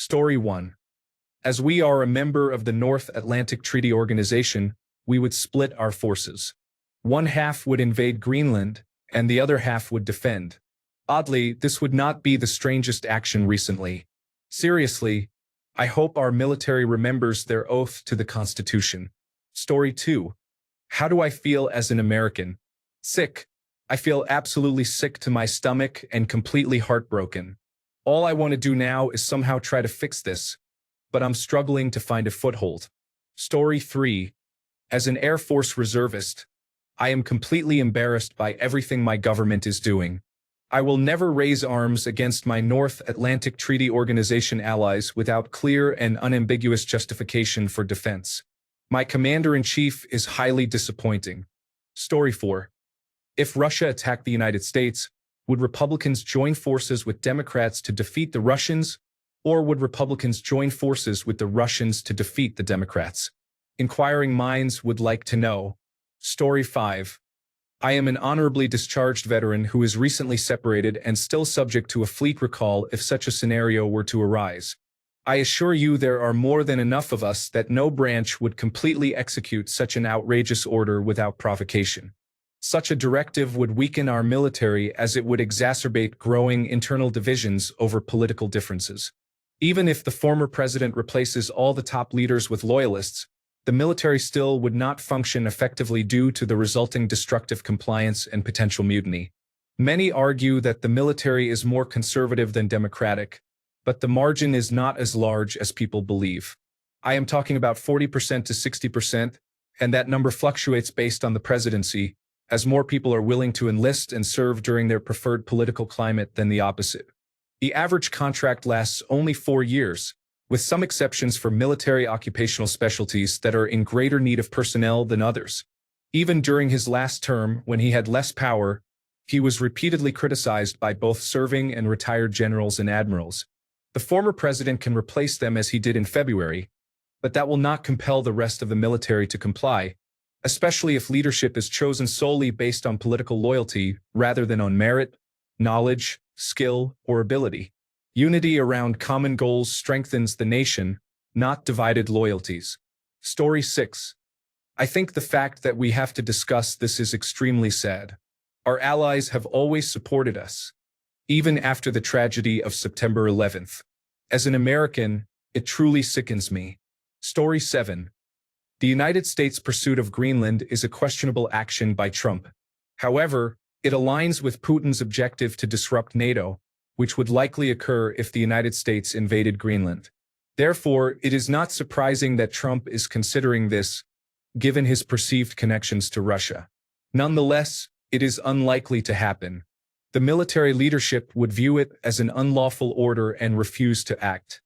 Story 1. As we are a member of the North Atlantic Treaty Organization, we would split our forces. One half would invade Greenland, and the other half would defend. Oddly, this would not be the strangest action recently. Seriously, I hope our military remembers their oath to the Constitution. Story 2. How do I feel as an American? Sick. I feel absolutely sick to my stomach and completely heartbroken. All I want to do now is somehow try to fix this, but I'm struggling to find a foothold. Story 3. As an Air Force reservist, I am completely embarrassed by everything my government is doing. I will never raise arms against my North Atlantic Treaty Organization allies without clear and unambiguous justification for defense. My commander-in-chief is highly disappointing. Story 4. If Russia attacked the United States, would Republicans join forces with Democrats to defeat the Russians, or would Republicans join forces with the Russians to defeat the Democrats? Inquiring minds would like to know. Story 5. I am an honorably discharged veteran who is recently separated and still subject to a fleet recall if such a scenario were to arise. I assure you there are more than enough of us that no branch would completely execute such an outrageous order without provocation. Such a directive would weaken our military as it would exacerbate growing internal divisions over political differences. Even if the former president replaces all the top leaders with loyalists, the military still would not function effectively due to the resulting destructive compliance and potential mutiny. Many argue that the military is more conservative than democratic, but the margin is not as large as people believe. I am talking about 40% to 60%, and that number fluctuates based on the presidency, as more people are willing to enlist and serve during their preferred political climate than the opposite. The average contract lasts only 4 years, with some exceptions for military occupational specialties that are in greater need of personnel than others. Even during his last term, when he had less power, he was repeatedly criticized by both serving and retired generals and admirals. The former president can replace them as he did in February, but that will not compel the rest of the military to comply, especially if leadership is chosen solely based on political loyalty rather than on merit, knowledge, skill, or ability. Unity around common goals strengthens the nation, not divided loyalties. Story 6. I think the fact that we have to discuss this is extremely sad. Our allies have always supported us, even after the tragedy of September 11th. As an American, it truly sickens me. Story 7. The United States' pursuit of Greenland is a questionable action by Trump. However, it aligns with Putin's objective to disrupt NATO, which would likely occur if the United States invaded Greenland. Therefore, it is not surprising that Trump is considering this, given his perceived connections to Russia. Nonetheless, it is unlikely to happen. The military leadership would view it as an unlawful order and refuse to act.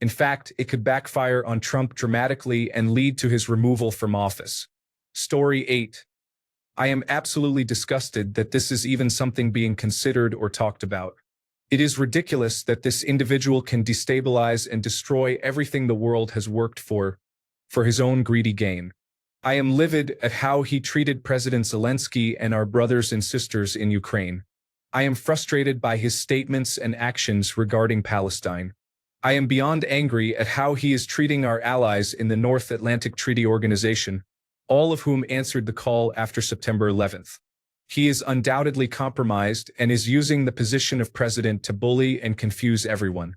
In fact, it could backfire on Trump dramatically and lead to his removal from office. Story 8. I am absolutely disgusted that this is even something being considered or talked about. It is ridiculous that this individual can destabilize and destroy everything the world has worked for his own greedy gain. I am livid at how he treated President Zelensky and our brothers and sisters in Ukraine. I am frustrated by his statements and actions regarding Palestine. I am beyond angry at how he is treating our allies in the North Atlantic Treaty Organization, all of whom answered the call after September 11th. He is undoubtedly compromised and is using the position of president to bully and confuse everyone.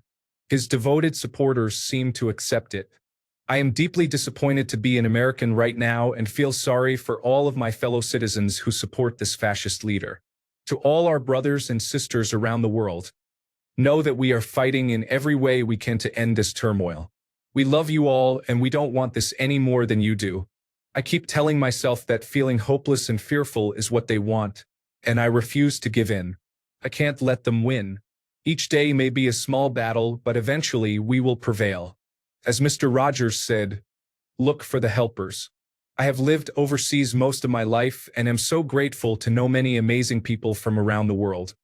His devoted supporters seem to accept it. I am deeply disappointed to be an American right now and feel sorry for all of my fellow citizens who support this fascist leader. To all our brothers and sisters around the world, know that we are fighting in every way we can to end this turmoil. We love you all and we don't want this any more than you do. I keep telling myself that feeling hopeless and fearful is what they want, and I refuse to give in. I can't let them win. Each day may be a small battle, but eventually we will prevail. As Mr. Rogers said, look for the helpers. I have lived overseas most of my life and am so grateful to know many amazing people from around the world.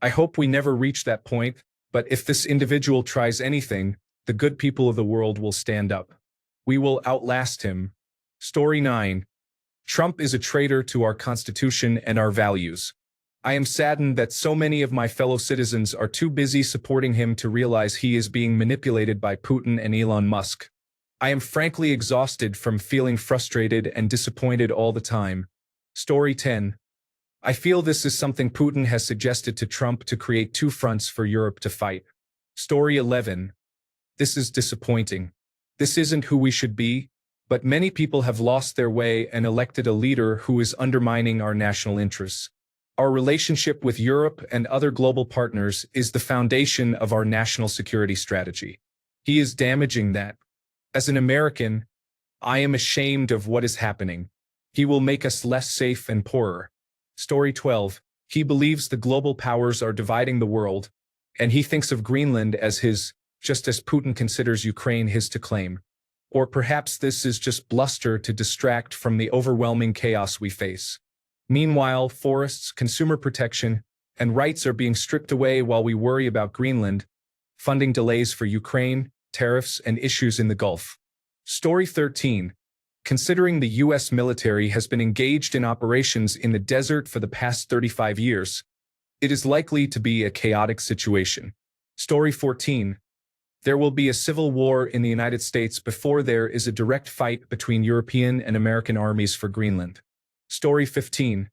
I hope we never reach that point, but if this individual tries anything, the good people of the world will stand up. We will outlast him. Story 9. Trump is a traitor to our Constitution and our values. I am saddened that so many of my fellow citizens are too busy supporting him to realize he is being manipulated by Putin and Elon Musk. I am frankly exhausted from feeling frustrated and disappointed all the time. Story 10. I feel this is something Putin has suggested to Trump to create two fronts for Europe to fight. Story 11. This is disappointing. This isn't who we should be, but many people have lost their way and elected a leader who is undermining our national interests. Our relationship with Europe and other global partners is the foundation of our national security strategy. He is damaging that. As an American, I am ashamed of what is happening. He will make us less safe and poorer. Story 12. He believes the global powers are dividing the world, and he thinks of Greenland as his, just as Putin considers Ukraine his to claim. Or perhaps this is just bluster to distract from the overwhelming chaos we face. Meanwhile, forests, consumer protection, and rights are being stripped away while we worry about Greenland, funding delays for Ukraine, tariffs, and issues in the Gulf. Story 13. Considering the U.S. military has been engaged in operations in the desert for the past 35 years, it is likely to be a chaotic situation. Story 14. There will be a civil war in the United States before there is a direct fight between European and American armies for Greenland. Story 15.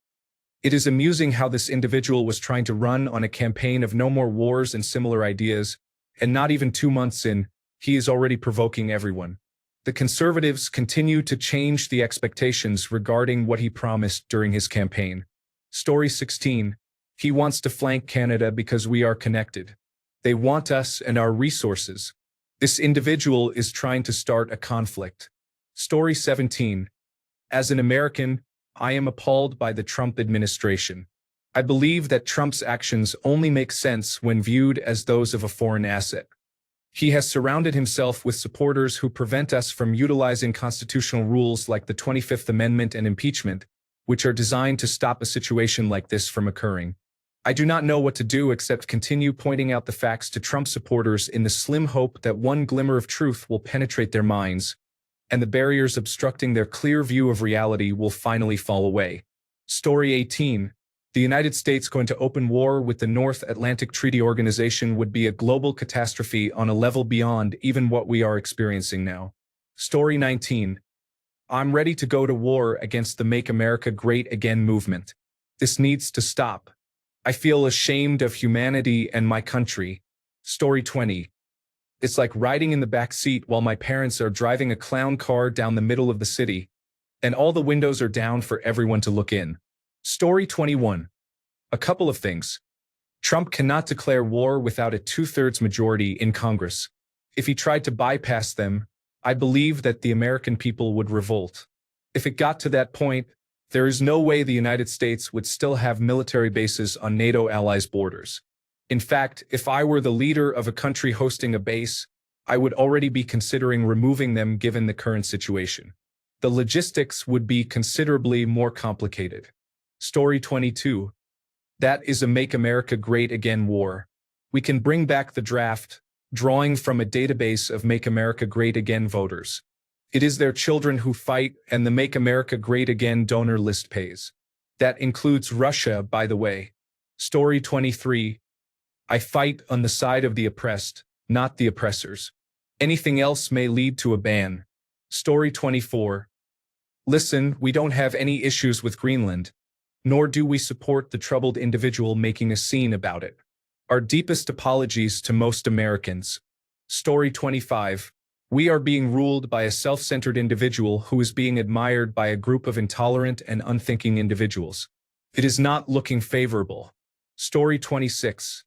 It is amusing how this individual was trying to run on a campaign of no more wars and similar ideas, and not even 2 months in, he is already provoking everyone. The conservatives continue to change the expectations regarding what he promised during his campaign. Story 16. He wants to flank Canada because we are connected. They want us and our resources. This individual is trying to start a conflict. Story 17. As an American, I am appalled by the Trump administration. I believe that Trump's actions only make sense when viewed as those of a foreign asset. He has surrounded himself with supporters who prevent us from utilizing constitutional rules like the 25th Amendment and impeachment, which are designed to stop a situation like this from occurring. I do not know what to do except continue pointing out the facts to Trump supporters in the slim hope that one glimmer of truth will penetrate their minds, and the barriers obstructing their clear view of reality will finally fall away. Story 18. The United States going to open war with the North Atlantic Treaty Organization would be a global catastrophe on a level beyond even what we are experiencing now. Story 19. I'm ready to go to war against the Make America Great Again movement. This needs to stop. I feel ashamed of humanity and my country. Story 20. It's like riding in the back seat while my parents are driving a clown car down the middle of the city, and all the windows are down for everyone to look in. Story 21. A couple of things. Trump cannot declare war without a 2/3 majority in Congress. If he tried to bypass them, I believe that the American people would revolt. If it got to that point, there is no way the United States would still have military bases on NATO allies' borders. In fact, if I were the leader of a country hosting a base, I would already be considering removing them given the current situation. The logistics would be considerably more complicated. Story 22. That is a Make America Great Again war. We can bring back the draft, drawing from a database of Make America Great Again voters. It is their children who fight, and the Make America Great Again donor list pays. That includes Russia, by the way. Story 23. I fight on the side of the oppressed, not the oppressors. Anything else may lead to a ban. Story 24. Listen, we don't have any issues with Greenland, nor do we support the troubled individual making a scene about it. Our deepest apologies to most Americans. Story 25. We are being ruled by a self-centered individual who is being admired by a group of intolerant and unthinking individuals. It is not looking favorable. Story 26.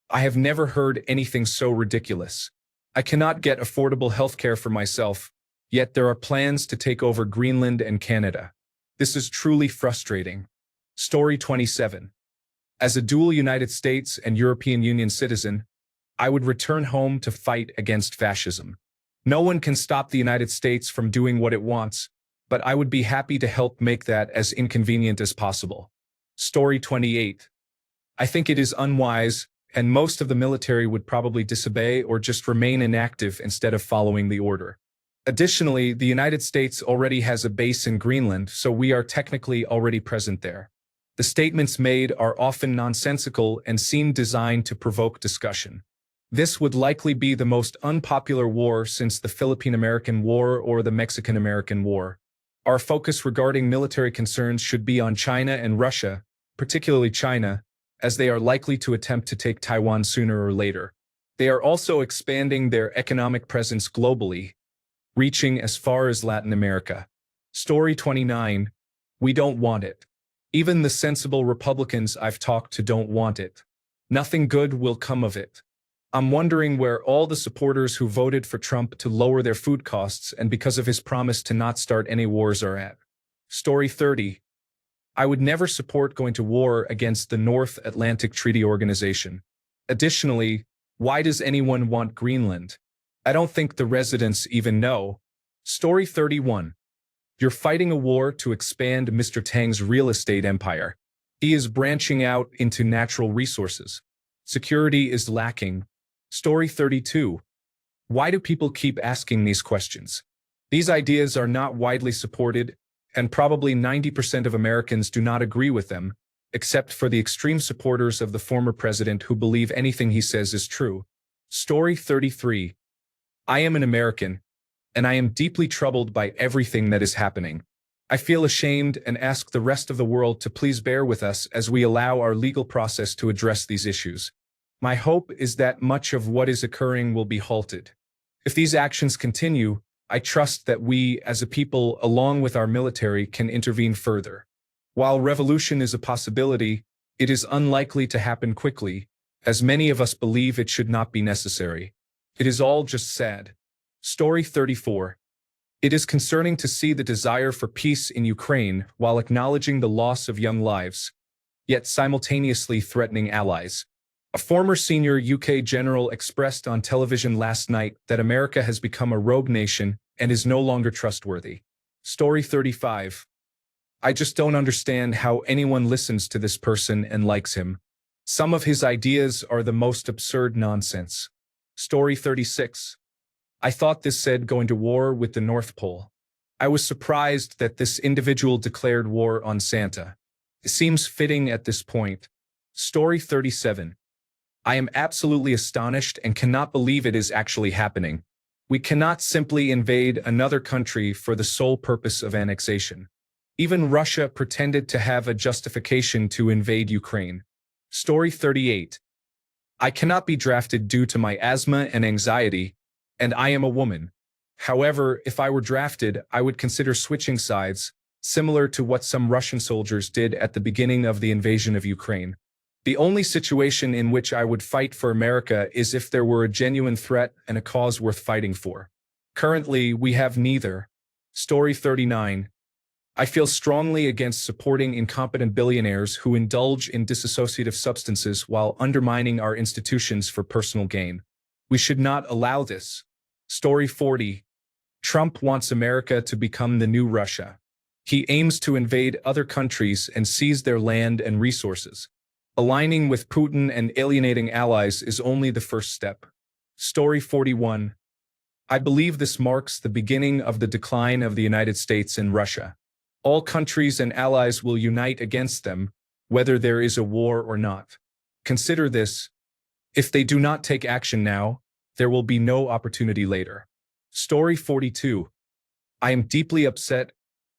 I have never heard anything so ridiculous. I cannot get affordable healthcare for myself, yet there are plans to take over Greenland and Canada. This is truly frustrating. Story 27. As a dual United States and European Union citizen, I would return home to fight against fascism. No one can stop the United States from doing what it wants, but I would be happy to help make that as inconvenient as possible. Story 28. I think it is unwise, and most of the military would probably disobey or just remain inactive instead of following the order. Additionally, the United States already has a base in Greenland, so we are technically already present there. The statements made are often nonsensical and seem designed to provoke discussion. This would likely be the most unpopular war since the Philippine-American War or the Mexican-American War. Our focus regarding military concerns should be on China and Russia, particularly China, as they are likely to attempt to take Taiwan sooner or later. They are also expanding their economic presence globally, reaching as far as Latin America. Story 29. We don't want it. Even the sensible Republicans I've talked to don't want it. Nothing good will come of it. I'm wondering where all the supporters who voted for Trump to lower their food costs and because of his promise to not start any wars are at. Story 30. I would never support going to war against the North Atlantic Treaty Organization. Additionally, why does anyone want Greenland? I don't think the residents even know. Story 31. You're fighting a war to expand Mr. Tang's real estate empire. He is branching out into natural resources. Security is lacking. Story 32. Why do people keep asking these questions? These ideas are not widely supported, and probably 90% of Americans do not agree with them, except for the extreme supporters of the former president who believe anything he says is true. Story 33. I am an American, and I am deeply troubled by everything that is happening. I feel ashamed and ask the rest of the world to please bear with us as we allow our legal process to address these issues. My hope is that much of what is occurring will be halted. If these actions continue, I trust that we, as a people, along with our military, can intervene further. While revolution is a possibility, it is unlikely to happen quickly, as many of us believe it should not be necessary. It is all just sad. Story 34. It is concerning to see the desire for peace in Ukraine while acknowledging the loss of young lives, yet simultaneously threatening allies. A former senior UK general expressed on television last night that America has become a rogue nation and is no longer trustworthy. Story 35. I just don't understand how anyone listens to this person and likes him. Some of his ideas are the most absurd nonsense. Story 36. I thought this said going to war with the North Pole. I was surprised that this individual declared war on Santa. It seems fitting at this point. Story 37. I am absolutely astonished and cannot believe it is actually happening. We cannot simply invade another country for the sole purpose of annexation. Even Russia pretended to have a justification to invade Ukraine. Story 38. I cannot be drafted due to my asthma and anxiety, and I am a woman. However, if I were drafted, I would consider switching sides, similar to what some Russian soldiers did at the beginning of the invasion of Ukraine. The only situation in which I would fight for America is if there were a genuine threat and a cause worth fighting for. Currently, we have neither. Story 39. I feel strongly against supporting incompetent billionaires who indulge in dissociative substances while undermining our institutions for personal gain. We should not allow this. Story 40. Trump wants America to become the new Russia. He aims to invade other countries and seize their land and resources. Aligning with Putin and alienating allies is only the first step. Story 41. I believe this marks the beginning of the decline of the United States and Russia. All countries and allies will unite against them, whether there is a war or not. Consider this. If they do not take action now, there will be no opportunity later. Story 42. I am deeply upset,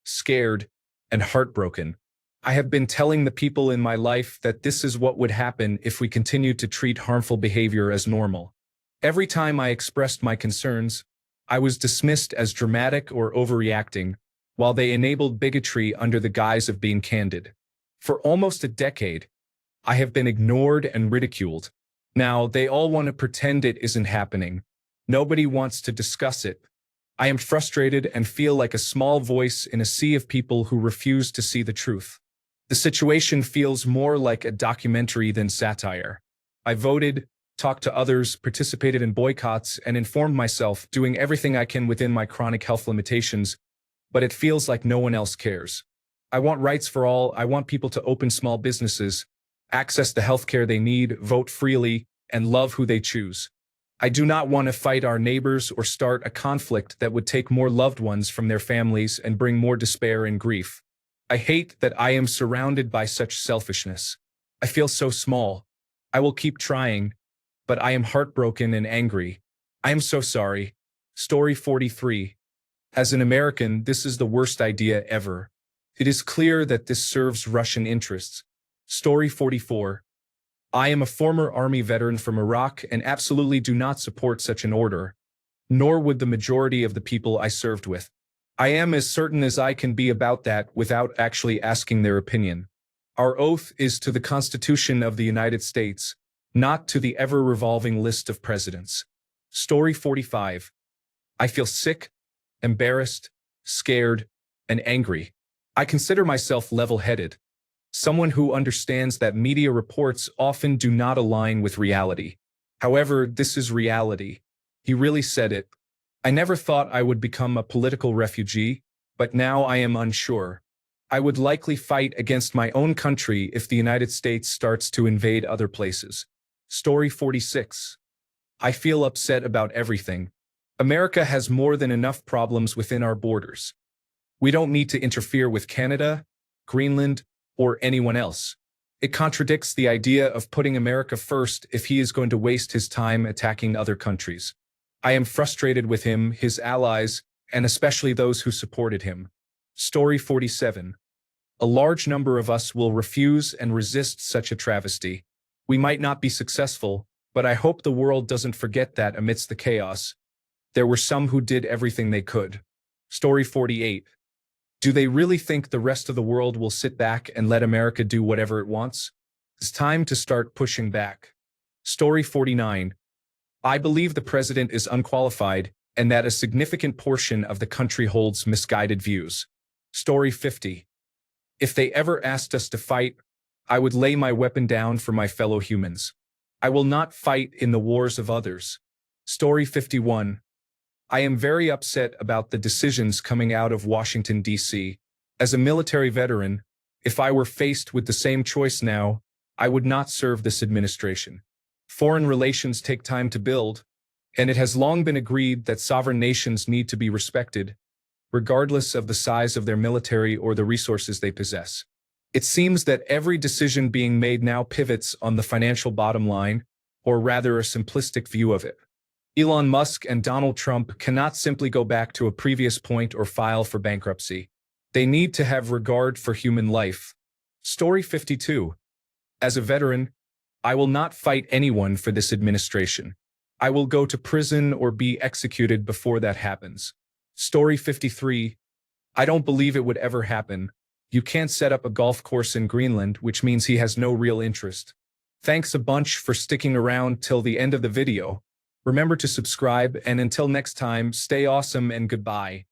scared, and heartbroken. I have been telling the people in my life that this is what would happen if we continued to treat harmful behavior as normal. Every time I expressed my concerns, I was dismissed as dramatic or overreacting, while they enabled bigotry under the guise of being candid. For almost a decade, I have been ignored and ridiculed. Now, they all want to pretend it isn't happening. Nobody wants to discuss it. I am frustrated and feel like a small voice in a sea of people who refuse to see the truth. The situation feels more like a documentary than satire. I voted, talked to others, participated in boycotts, and informed myself, doing everything I can within my chronic health limitations, but it feels like no one else cares. I want rights for all. I want people to open small businesses, access the healthcare they need, vote freely, and love who they choose. I do not want to fight our neighbors or start a conflict that would take more loved ones from their families and bring more despair and grief. I hate that I am surrounded by such selfishness. I feel so small. I will keep trying, but I am heartbroken and angry. I am so sorry. Story 43. As an American, this is the worst idea ever. It is clear that this serves Russian interests. Story 44. I am a former army veteran from Iraq and absolutely do not support such an order, nor would the majority of the people I served with. I am as certain as I can be about that without actually asking their opinion. Our oath is to the Constitution of the United States, not to the ever-revolving list of presidents. Story 45. I feel sick, embarrassed, scared, and angry. I consider myself level-headed, someone who understands that media reports often do not align with reality. However, this is reality. He really said it. I never thought I would become a political refugee, but now I am unsure. I would likely fight against my own country if the United States starts to invade other places. Story 46. I feel upset about everything. America has more than enough problems within our borders. We don't need to interfere with Canada, Greenland, or anyone else. It contradicts the idea of putting America first if he is going to waste his time attacking other countries. I am frustrated with him, his allies, and especially those who supported him. Story 47. A large number of us will refuse and resist such a travesty. We might not be successful, but I hope the world doesn't forget that amidst the chaos, there were some who did everything they could. Story 48. Do they really think the rest of the world will sit back and let America do whatever it wants? It's time to start pushing back. Story 49. I believe the president is unqualified and that a significant portion of the country holds misguided views. Story 50. If they ever asked us to fight, I would lay my weapon down for my fellow humans. I will not fight in the wars of others. Story 51. I am very upset about the decisions coming out of Washington, D.C. As a military veteran, if I were faced with the same choice now, I would not serve this administration. Foreign relations take time to build, and it has long been agreed that sovereign nations need to be respected, regardless of the size of their military or the resources they possess. It seems that every decision being made now pivots on the financial bottom line, or rather a simplistic view of it. Elon Musk and Donald Trump cannot simply go back to a previous point or file for bankruptcy. They need to have regard for human life. Story 52. As a veteran, I will not fight anyone for this administration. I will go to prison or be executed before that happens. Story 53. I don't believe it would ever happen. You can't set up a golf course in Greenland, which means he has no real interest. Thanks a bunch for sticking around till the end of the video. Remember to subscribe, and until next time, stay awesome and goodbye.